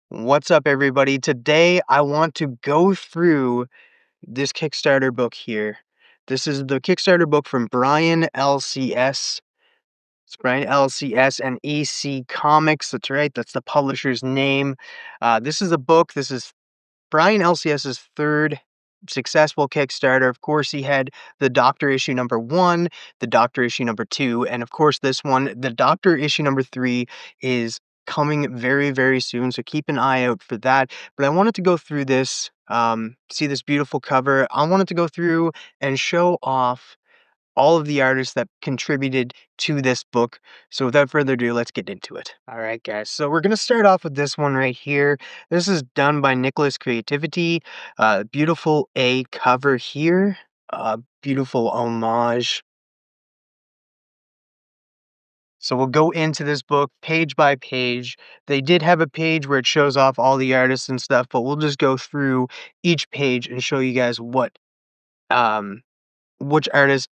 What's up, everybody? Today, I want to go through this Kickstarter book here. This is the Kickstarter book from Brian LCS. It's Brian LCS and EC Comics. That's right. That's the publisher's name. This is a book. This is Brian LCS's third successful Kickstarter. Of course, he had the Doctor issue number 1, the Doctor issue number 2, and of course this one, the Doctor issue number 3, is coming very, very soon, so keep an eye out for that. But I wanted to go through this, see this beautiful cover. I wanted to go through and show off all of the artists that contributed to this book. So without further ado, let's get into it. All right, guys. So we're going to start off with this one right here. This is done by Nicholas Creativity. Beautiful A cover here. Beautiful homage. So we'll go into this book page by page. They did have a page where it shows off all the artists and stuff, but we'll just go through each page and show you guys um which artist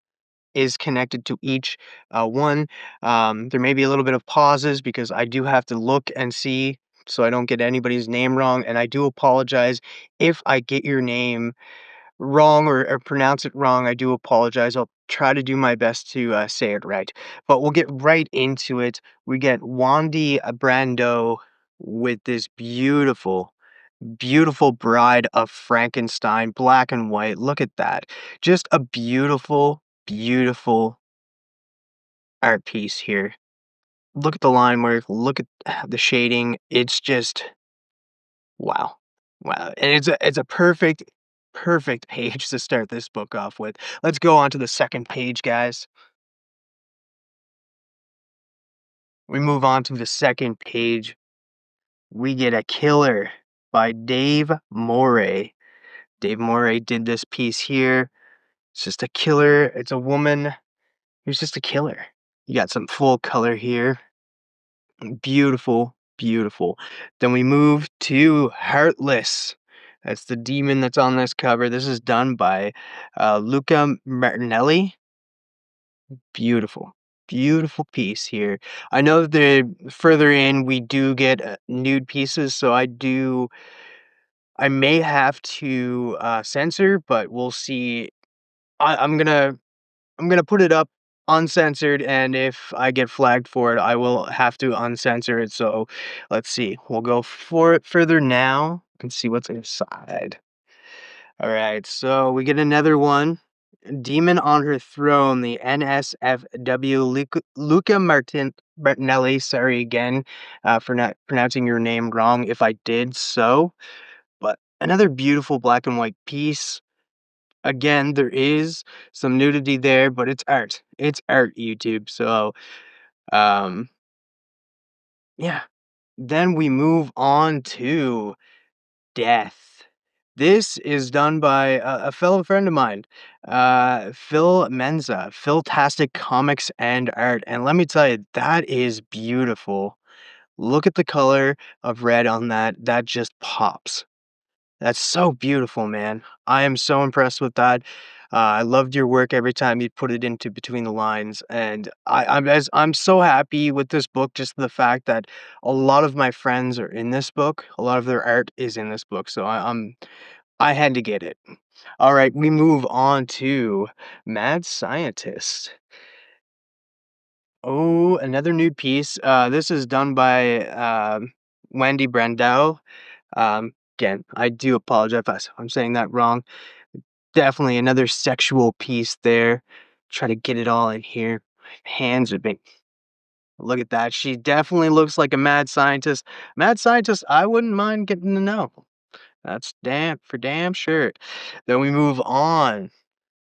is connected to each one. There may be a little bit of pauses because I do have to look and see so I don't get anybody's name wrong, and I do apologize if I get your name wrong or pronounce it wrong. I do apologize. I'll try to do my best to say it right. But we'll get right into it. We get Wandy Brando with this beautiful Bride of Frankenstein, black and white. Look at that. Just a beautiful art piece here. Look at the line work, look at the shading. It's just wow. Wow. And it's a perfect page to start this book off with. Let's go on to the second page, guys. We move on to the second page. We get a killer by Dave Moery. Dave Moery did this piece here. It's just a killer. It's a woman who's just a killer. You got some full color here. Beautiful. Then we move to Heartless. That's the demon that's on this cover. This is done by Luca Martinelli. Beautiful piece here. I know that further in we do get nude pieces, so I may have to censor, but we'll see. I'm gonna put it up uncensored, and if I get flagged for it, I will have to uncensor it. So let's see. We'll go for it further now and see what's inside. All right, so we get another one. Demon on Her Throne, the NSFW Luca Martinelli. Sorry again for not pronouncing your name wrong if I did so. But another beautiful black and white piece. Again, there is some nudity there, but it's art. It's art, YouTube. So, um, yeah. Then we move on to Death. This is done by a fellow friend of mine, Phil Menza, Philtastic Comics and Art. And let me tell you, that is beautiful. Look at the color of red on that. That just pops. That's so beautiful, man. I am so impressed with that. I loved your work every time you put it into between the lines, and I'm so happy with this book. Just the fact that a lot of my friends are in this book, a lot of their art is in this book, so I had to get it. All right, we move on to Mad Scientist. Oh, another nude piece. This is done by Wendy Brandau. Again, I do apologize if I'm saying that wrong. Definitely another sexual piece there. Try to get it all in here. Hands are big. Look at that. She definitely looks like a mad scientist. Mad scientist, I wouldn't mind getting to know. That's damn sure. Then we move on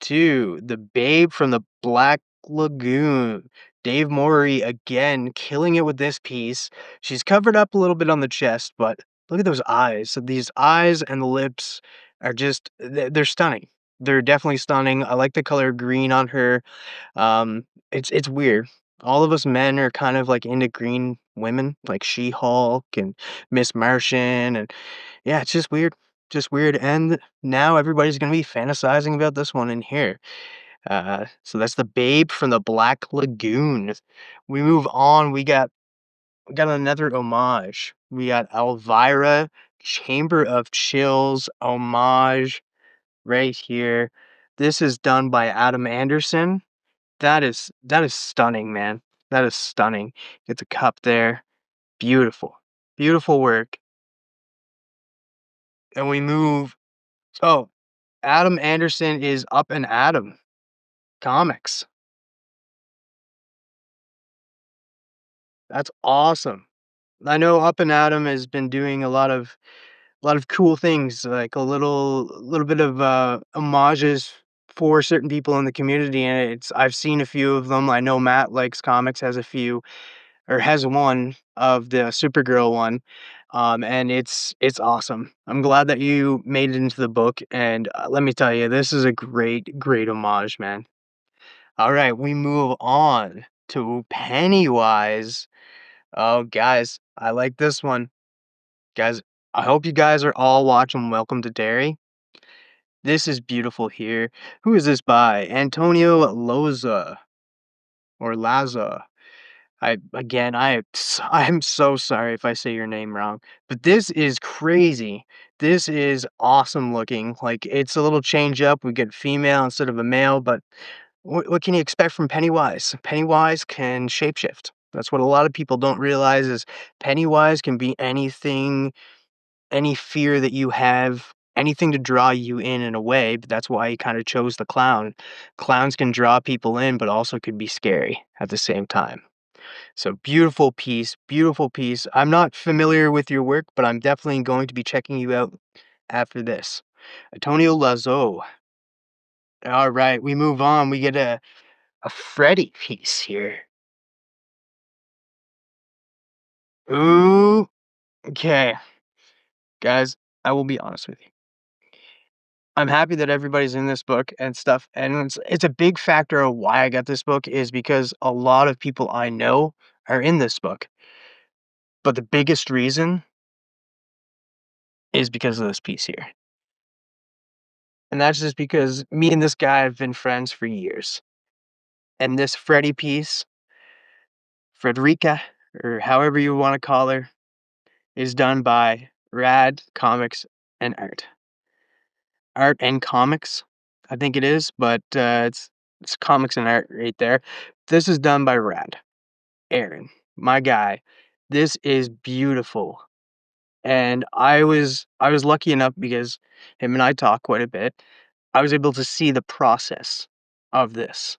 to the Babe from the Black Lagoon. Dave Moery again killing it with this piece. She's covered up a little bit on the chest, but look at those eyes. So these eyes and the lips are just they're stunning. They're definitely stunning. I like the color green on her. It's weird. All of us men are kind of like into green women, like She-Hulk and Miss Martian, and yeah, it's just weird. And now everybody's gonna be fantasizing about this one in here. So that's the Babe from the Black Lagoon. We move on. We got another homage. We got Elvira, Chamber of Chills, homage right here. This is done by Adam Anderson. That is stunning, man. That is stunning. Get the cup there. Beautiful. Beautiful work. And we move. Oh, Adam Anderson is Up and Adam Comics. That's awesome. I know Up and Adam has been doing a lot of cool things, like a little bit of homages for certain people in the community, and it's I've seen a few of them. I know Matt likes comics, has a few or has one of the Supergirl one, and it's awesome. I'm glad that you made it into the book, and let me tell you, this is a great homage, man. All right, we move on to Pennywise. Oh, guys, I like this one. Guys, I hope you guys are all watching Welcome to Derry. This is beautiful here. Who is this by? Antonio Loza or Laza. I'm so sorry if I say your name wrong, but this is crazy. This is awesome looking. Like it's a little change up. We get female instead of a male, but what can you expect from Pennywise? Pennywise can shapeshift. That's what a lot of people don't realize is Pennywise can be anything, any fear that you have, anything to draw you in a way, but that's why he kind of chose the clown. Clowns can draw people in, but also could be scary at the same time. So beautiful piece, beautiful piece. I'm not familiar with your work, but I'm definitely going to be checking you out after this. Antonio Lazo. All right, we move on. We get a Freddy piece here. Ooh, okay. Guys, I will be honest with you. I'm happy that everybody's in this book and stuff, and it's a big factor of why I got this book is because a lot of people I know are in this book. But the biggest reason is because of this piece here. And that's just because me and this guy have been friends for years. And this Freddy piece, Frederica, or however you want to call her, is done by Rad Comics and Art. Art and Comics, I think it is, but it's comics and art right there. This is done by Rad. Aaron, my guy. This is beautiful. And I was lucky enough because him and I talk quite a bit. I was able to see the process of this.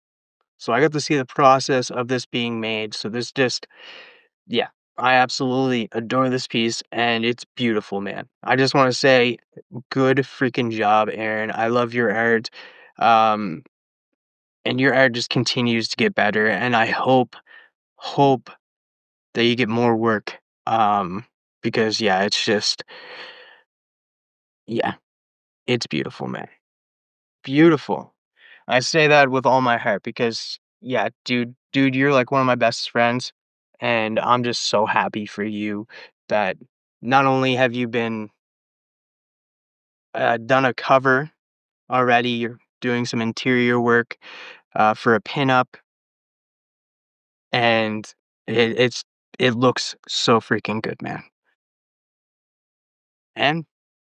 So I got to see the process of this being made. So this just, yeah, I absolutely adore this piece and it's beautiful, man. I just want to say good freaking job, Aaron. I love your art. Um, and your art just continues to get better. And I hope that you get more work. Because yeah, it's just, yeah, it's beautiful, man. Beautiful. I say that with all my heart because yeah, dude, you're like one of my best friends, and I'm just so happy for you that not only have you been done a cover already, you're doing some interior work for a pinup, and it looks so freaking good, man. And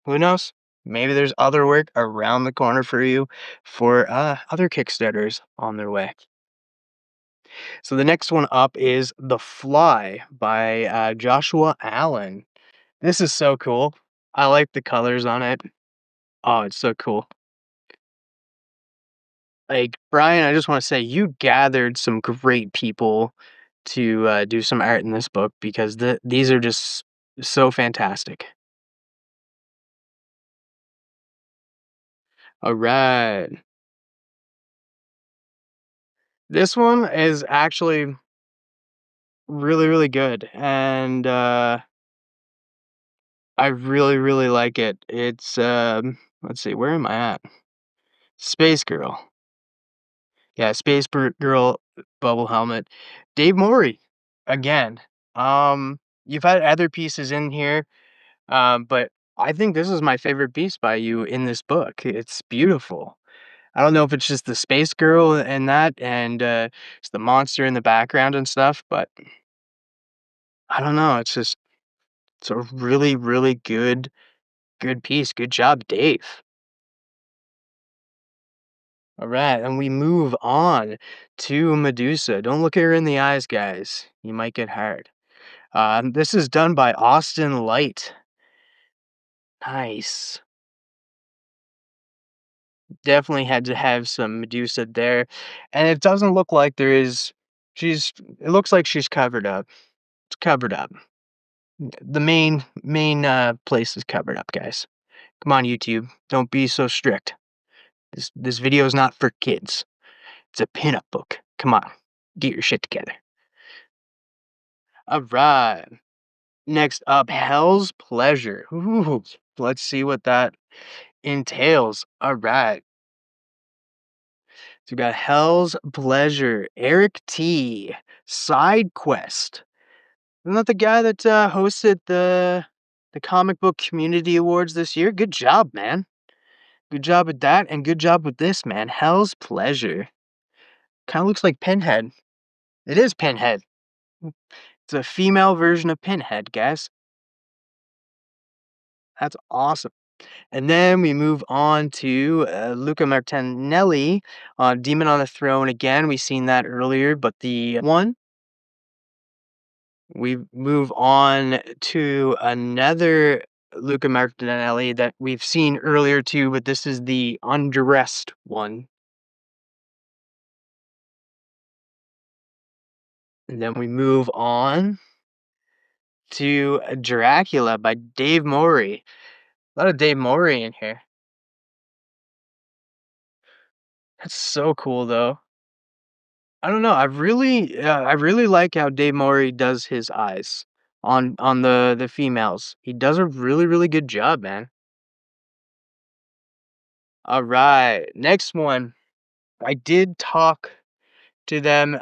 who knows? Maybe there's other work around the corner for you for other Kickstarters on their way. So the next one up is The Fly by Joshua Allen. This is so cool. I like the colors on it. Oh, it's so cool. Like, Brian, I just want to say you gathered some great people to do some art in this book because these are just so fantastic. All right. This one is actually really good. And I really like it. It's let's see, where am I at? Space Girl. Yeah, Girl, Bubble Helmet. Dave Moery, again. You've had other pieces in here, but I think this is my favorite piece by you in this book. It's beautiful. I don't know if it's just the Space Girl and that, and it's the monster in the background and stuff, but I don't know. It's just It's a really, really good piece. Good job, Dave. All right, and we move on to Medusa. Don't look her in the eyes, guys. You might get hurt. This is done by Austin Light. Nice. Definitely had to have some Medusa there. And it doesn't look like there is she's it looks like she's covered up. It's covered up. The main place is covered up, guys. Come on, YouTube. Don't be so strict. This video is not for kids. It's a pinup book. Come on. Get your shit together. All right. Next up, Hell's Pleasure. Ooh, let's see what that entails. All right. So we got Hell's Pleasure, Eric T. Side Quest. Isn't that the guy that hosted the comic book community awards this year? Good job, man. Good job with that, and good job with this, man. Hell's Pleasure. Kind of looks like Pinhead. It is Pinhead. It's a female version of Pinhead, guys. That's awesome. And then we move on to Luca Martinelli, Demon on the Throne. Again, we've seen that earlier, but the one we move on to another Luca Martinelli that we've seen earlier too, but this is the undressed one. And then we move on to Dracula by Dave Moery. A lot of Dave Moery in here. That's so cool, though. I don't know. I really like how Dave Moery does his eyes on the females. He does a really good job, man. All right, next one. I did talk to them,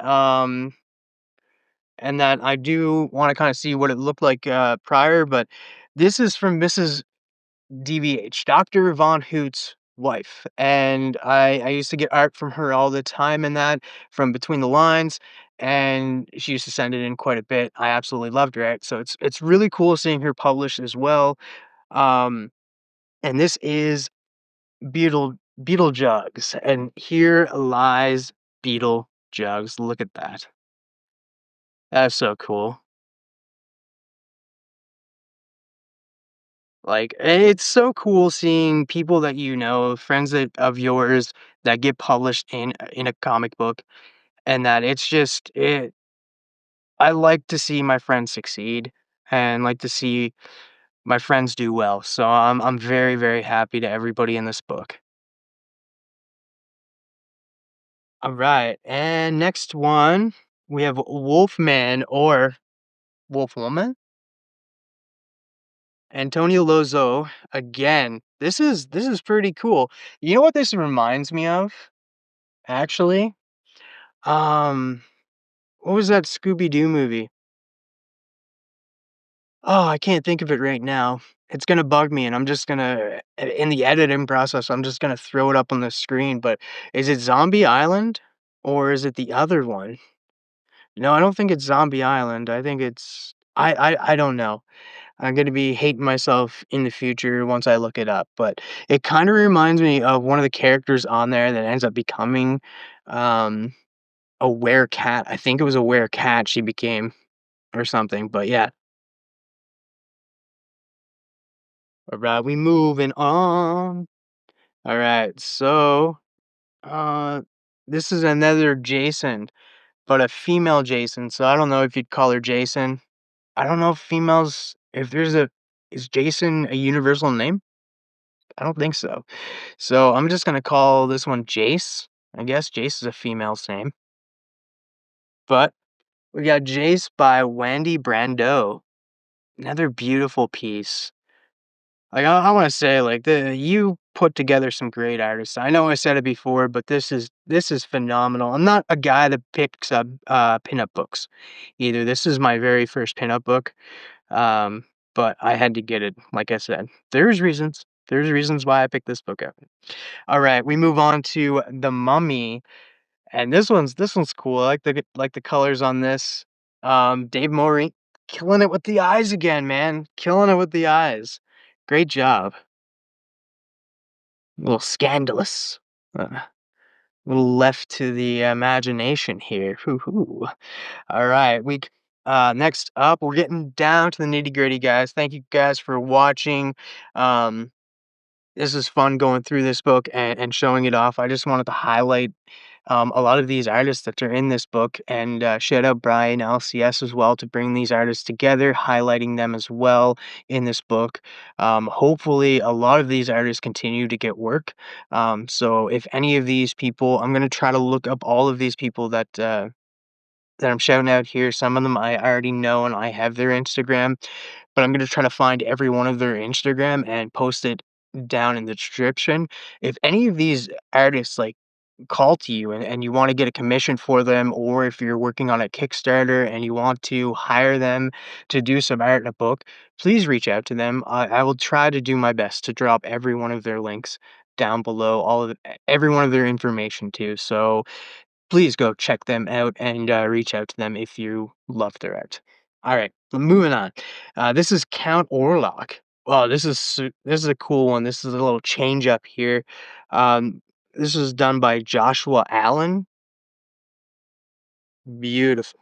and that I do want to kind of see what it looked like prior, but this is from Mrs. DVH, Dr. Von Hoot's wife. And I used to get art from her all the time and that from between the lines. And she used to send it in quite a bit. I absolutely loved her art. So it's really cool seeing her published as well. Um, and this is Beetle Jugs. And here lies Beetle Jugs. Look at that. That's so cool. Like, it's so cool seeing people that you know, friends of yours that get published in a comic book, and that it's just it. I like to see my friends succeed, and like to see my friends do well. So I'm very happy to everybody in this book. All right, and next one we have Wolfman or Wolfwoman, Antonio Lozo again. This is pretty cool. You know what this reminds me of? Actually, um, what was that Scooby-Doo movie? Oh, I can't think of it right now. It's gonna bug me, and I'm just gonna in the editing process, I'm just gonna throw it up on the screen, but is it Zombie Island, or is it the other one? No, I don't think it's Zombie Island, I think it's I don't know. I'm gonna be hating myself in the future once I look it up, but it kinda reminds me of one of the characters on there that ends up becoming, um a werecat. I think it was a werecat she became or something, but yeah. Alright, we moving on. Alright, so, uh, this is another Jason, but a female Jason, so I don't know if you'd call her Jason. I don't know if females if there's a is Jason a universal name? I don't think so. So, I'm just gonna call this one Jace. I guess Jace is a female's name. But we got Jace by Wendy Brando. Another beautiful piece. Like, I wanna say, like, the you put together some great artists. I know I said it before, but this is phenomenal. I'm not a guy that picks up, pinup books either. This is my very first pinup book, um, but I had to get it, like I said. There's reasons. There's reasons why I picked this book up. Alright, we move on to The Mummy, and this one's cool. I like the colors on this. Dave Moery. Killing it with the eyes again, man. Killing it with the eyes. Great job. A little scandalous. A little left to the imagination here. Hoo-hoo. All right, next up, we're getting down to the nitty-gritty, guys. Thank you guys for watching. Um, this is fun going through this book and showing it off. I just wanted to highlight a lot of these artists that are in this book, and shout out Brian LCS as well to bring these artists together, highlighting them as well in this book. Hopefully, a lot of these artists continue to get work. So, if any of these people, I'm gonna try to look up all of these people that I'm shouting out here. Some of them I already know and I have their Instagram, but I'm gonna try to find every one of their Instagram and post it down in the description. If any of these artists like call to you and you want to get a commission for them, or if you're working on a Kickstarter and you want to hire them to do some art in a book, please reach out to them. I will try to do my best to drop every one of their links down below, every one of their information too. So please go check them out and reach out to them if you love their art. All right, moving on. This is Count Orlok. Wow, this is a cool one. This is a little change up here. This is done by Joshua Allen. Beautiful,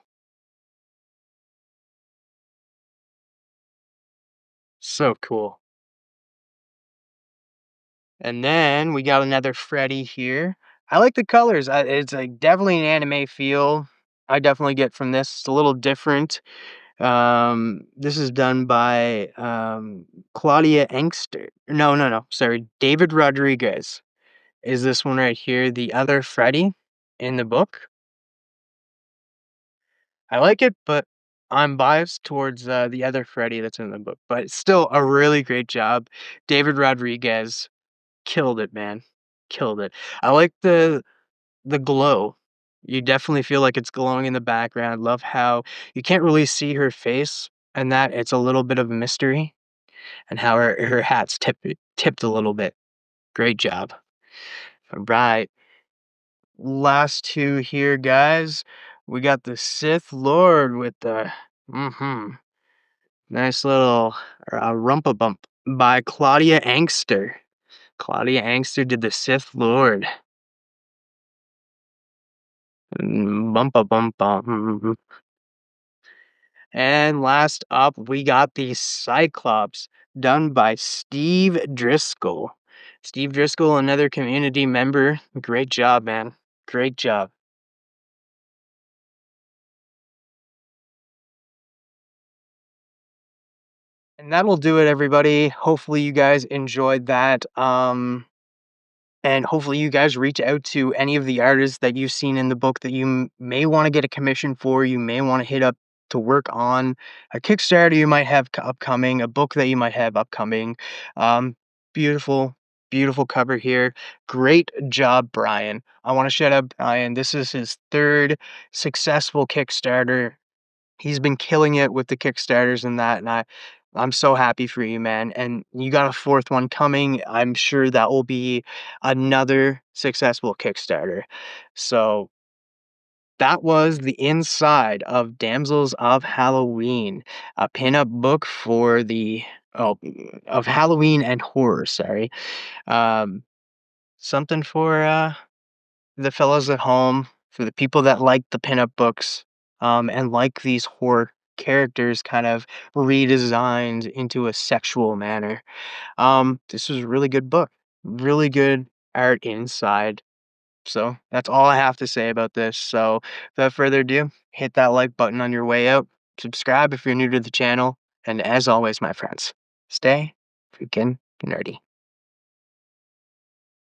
so cool. And then we got another Freddy here. I like the colors. It's like definitely an anime feel. I definitely get from this. It's a little different. This is done by Claudia Engster. No, no, no. Sorry, David Rodriguez. Is this one right here the other Freddy in the book? I like it, but I'm biased towards the other Freddy that's in the book. But it's still a really great job. David Rodriguez killed it, man. Killed it. I like the glow. You definitely feel like it's glowing in the background. Love how you can't really see her face, and that it's a little bit of a mystery, and how her hat's tipped a little bit. Great job. All right. Last two here, guys. We got the Sith Lord with the nice little rumpa bump by Claudia Angster. Claudia Angster did the Sith Lord. Bumpa bump bum. And last up, we got the Cyclops, done by Steve Driscoll. Steve Driscoll, another community member. Great job, man. Great job. And that'll do it, everybody. Hopefully, you guys enjoyed that. And hopefully you guys reach out to any of the artists that you've seen in the book that you may want to get a commission for. You may want to hit up to work on a Kickstarter you might have upcoming, a book that you might have upcoming. Um, beautiful, beautiful cover here. Great job, Brian. I want to shout out Brian. This is his third successful Kickstarter. He's been killing it with the Kickstarters and that, and I'm so happy for you, man. And you got a fourth one coming. I'm sure that will be another successful Kickstarter. So that was the inside of Damsels of Halloween, a pinup book for the oh of Halloween and horror. Sorry, um, something for the fellows at home, for the people that like the pinup books, and like these horror characters kind of redesigned into a sexual manner. This was a really good book, really good art inside. So that's all I have to say about this. So without further ado, hit that like button on your way out, subscribe if you're new to the channel, and as always, my friends, stay freaking nerdy.